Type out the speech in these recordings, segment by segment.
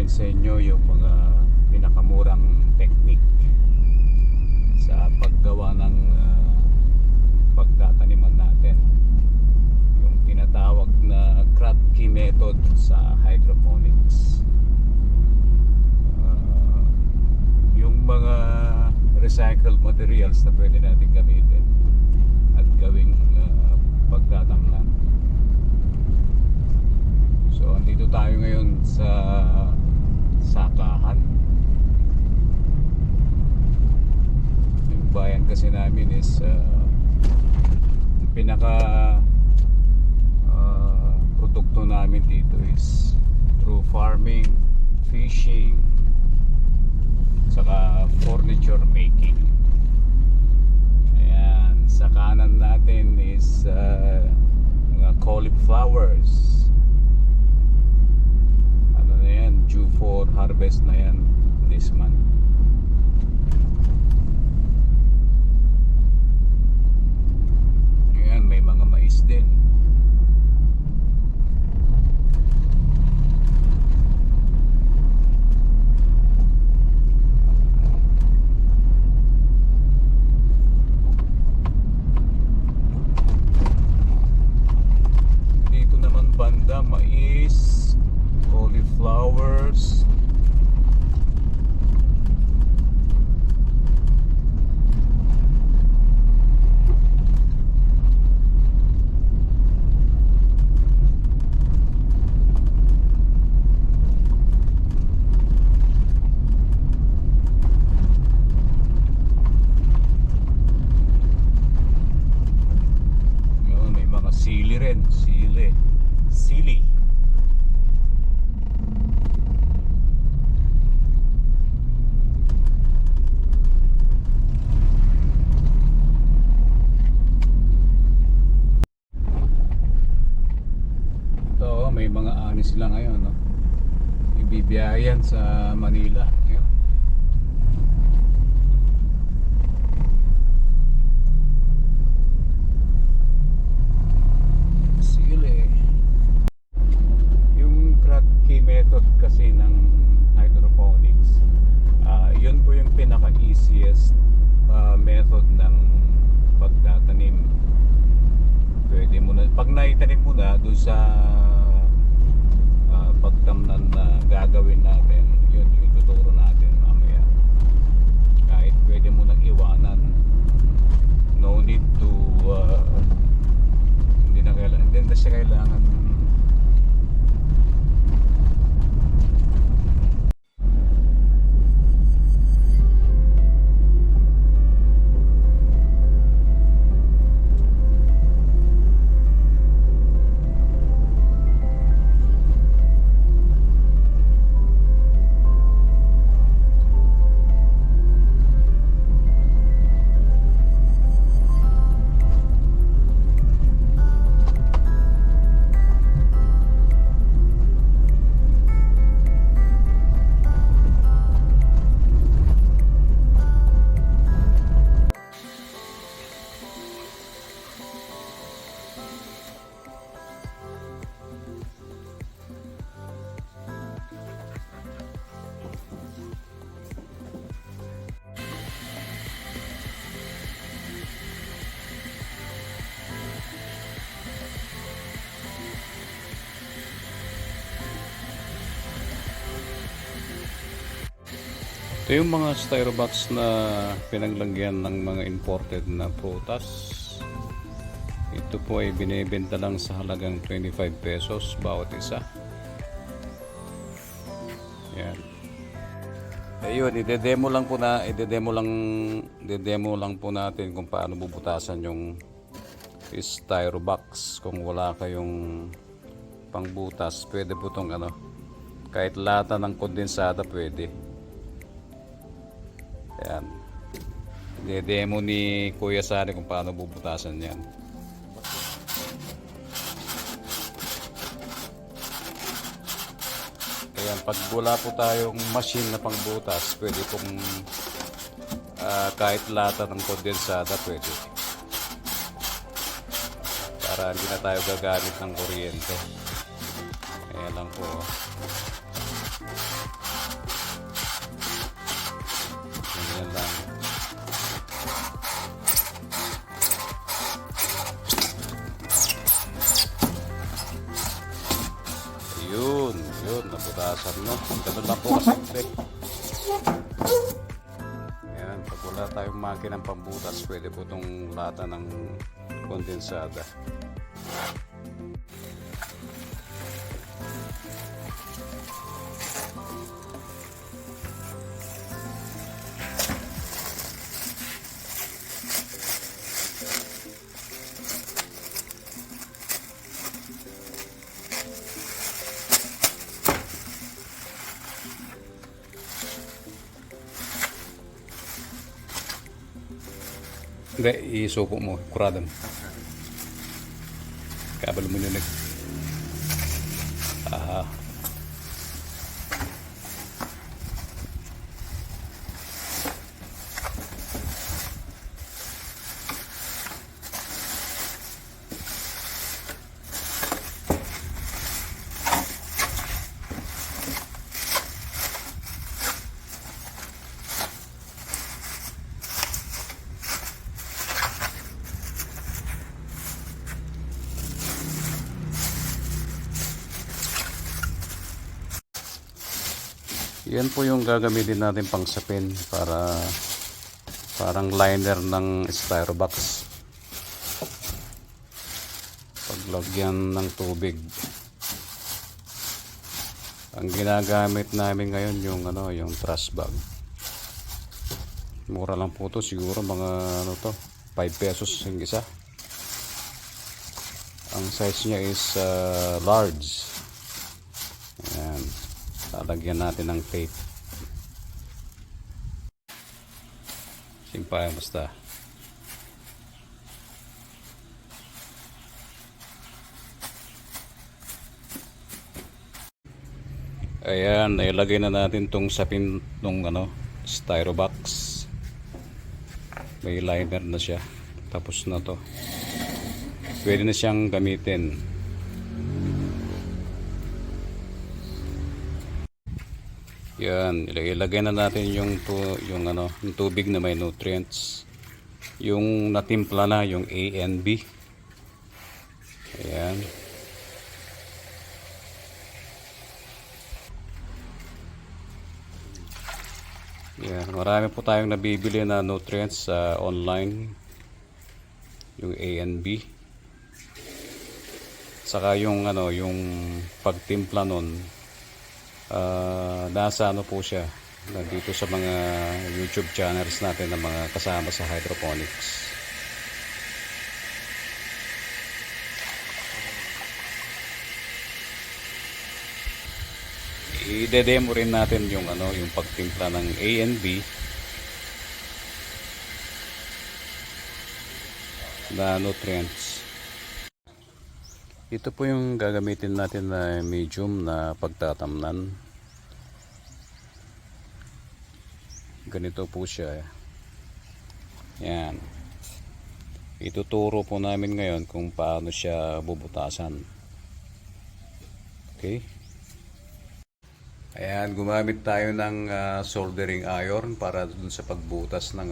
namin sa inyo yung mga pinakamurang technique sa paggawa ng pagtataniman natin, yung tinatawag na Kratky method sa hydroponics. Yung mga recycled materials na pwede natin gamitin at gawing pagtatamnan. So andito tayo ngayon sa Sakahan. Yung bayan kasi namin is pinaka produkto namin dito is through farming, fishing, saka furniture making. Ayan, sa kanan natin is mga cauliflowers. Ano na yan, due for harvest na yan this month. Ayan, may mga mais din. Banda, mais, cauliflowers. May mga sili rin, sili. Ito, may mga ani sila ngayon, no? Ibibiyayan sa Manila. Ayan. Method kasi ng hydroponics, yun po yung pinaka easiest method ng pagtatanim. Pwede mo na, pag naitanim mo na doon sa pagtamnan na gagawin natin, yun yung tuturo natin mamaya. Kahit pwede mo nang iwanan, no need to hindi na siya kailangan. Ito yung mga styrobox na pinaglagyan ng mga imported na prutas. Ito po ay binibenta lang sa halagang 25 pesos bawat isa. Yan. Ayun, idedemo lang po natin kung paano bubutasan yung styrobox. Kung wala kayong pangbutas, pwede po itong kahit lata ng kondensada pwede. Ayan. Demo ni Kuya Sari kung paano bubutasan yan. Ayan, pag wala po tayong machine na pangbutas, pwede pong kahit lata ng kondensada pwede. Para hindi na tayo gagamit ng kuryente. Ayan lang po. Ganun lang po kasimple. Ayan, pag wala tayong makinang pambutas, pwede po itong lata ng kondensada. Hindi, isuko mo, kurada mo. Kabalo mo yun. Ah, yan po yung gagamitin natin pang sapin para parang liner ng styrobox. Paglagyan ng tubig. Ang ginagamit namin ngayon yung yung trash bag. Mura lang po to, siguro mga 5 pesos yung isa. Ang size niya is large. Ayan. Lalagyan natin ng tape. Simpay basta. Ayan, nailagay na natin tong sapin tong styrobox. May liner na siya. Tapos na to. Pwede na siyang gamitin. Yan, ilagay na natin yung tubig na may nutrients. Yung natimpla na, yung A and B. Ayan. Yan, marami po tayong nabibili na nutrients sa online. Yung A and B. Saka yung yung pagtimpla nun. Nasa po siya dito sa mga YouTube channels natin ng mga kasama sa hydroponics. I-demo rin natin yung yung pagtimpla ng A and B na nutrients. Ito po yung gagamitin natin na medium na pagtatamnan. Ganito po siya. Yan. Ituturo po namin ngayon kung paano siya bubutasan. Okay? Ayan, gumamit tayo ng soldering iron para dun sa pagbutas ng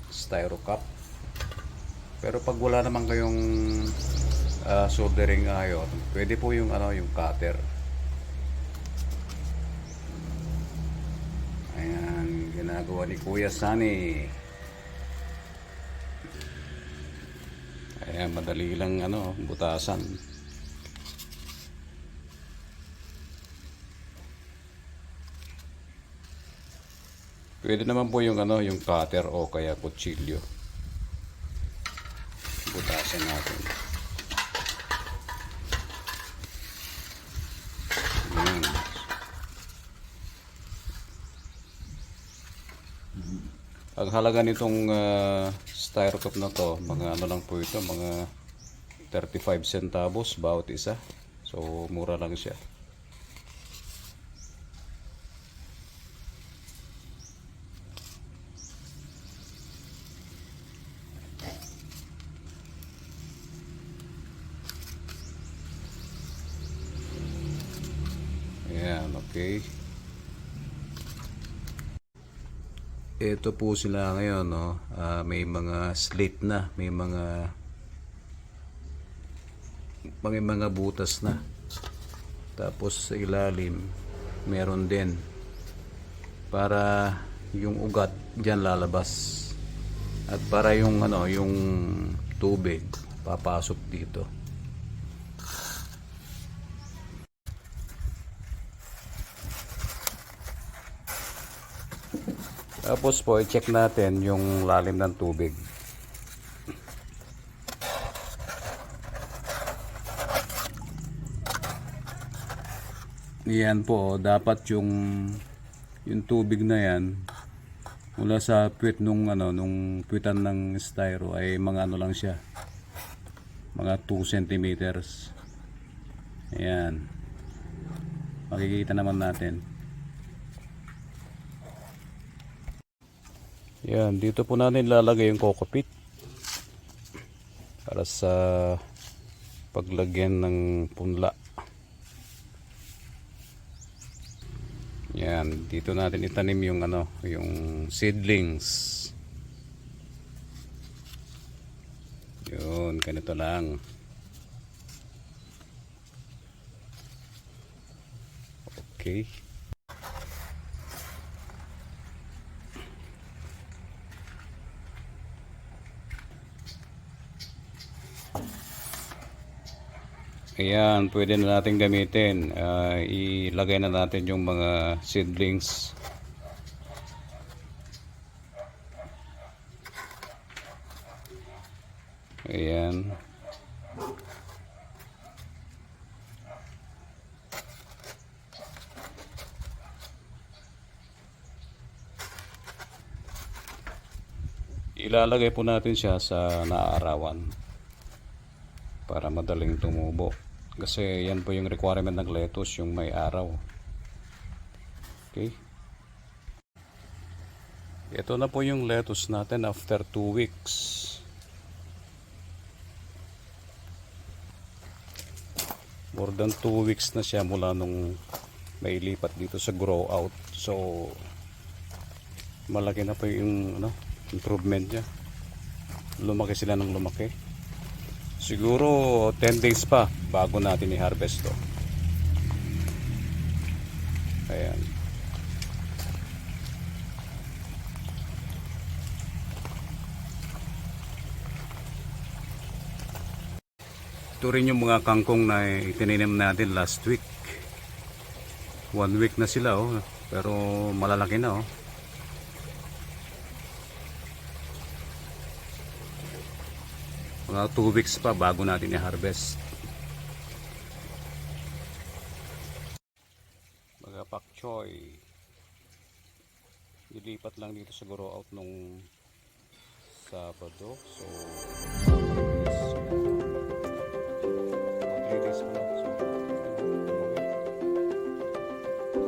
styro cup. Pero pag wala naman kayong soldering iron, pwede po yung yung cutter. Ayan, ginagawa ni Kuya Sunny. Ayan, madali lang butasan. Pwede naman po yung yung cutter o kaya kutsilyo. Butasan natin. Ayan. Ang halaga nitong styro cup na to, mga lang po ito, mga 35 centavos bawat isa. So mura lang siya. Ayan, okay. Ito po sila ngayon, no? May mga slit na, may mga butas na. Tapos sa ilalim meron din para yung ugat diyan lalabas at para yung yung tubig papasok dito. Tapos po i-check natin yung lalim ng tubig. Yan po, dapat yung tubig na yan mula sa puwet nung nung puwitan ng styro ay mga lang siya. Mga 2 centimeters. Ayan. Makikita naman natin. Yan, dito po natin lalagay yung cockpit para sa paglagyan ng punla. Yan, dito natin itanim yung yung seedlings. Yun, ganito lang. Okay. Ayan, pwede na natin gamitin. Ilagay na natin yung mga seedlings. Ayan. Ilalagay po natin siya sa naaarawan para madaling tumubo. Kasi yan po yung requirement ng lettuce, yung may araw. Okay. Ito na po yung lettuce natin after 2 weeks. More than 2 weeks na siya mula nung may lipat dito sa grow out. So malaki na po yung improvement niya. Lumaki sila ng lumaki. Siguro 10 days pa bago natin i-harvest to. Ayan. Ito rin yung mga kangkong na itinanim natin last week. 1 week na sila pero malalaki na Mga 2 weeks pa bago natin i-harvest. Mga pak choy. Nilipat lang dito sa grow out nung Sabado. So 3 days pa lang. So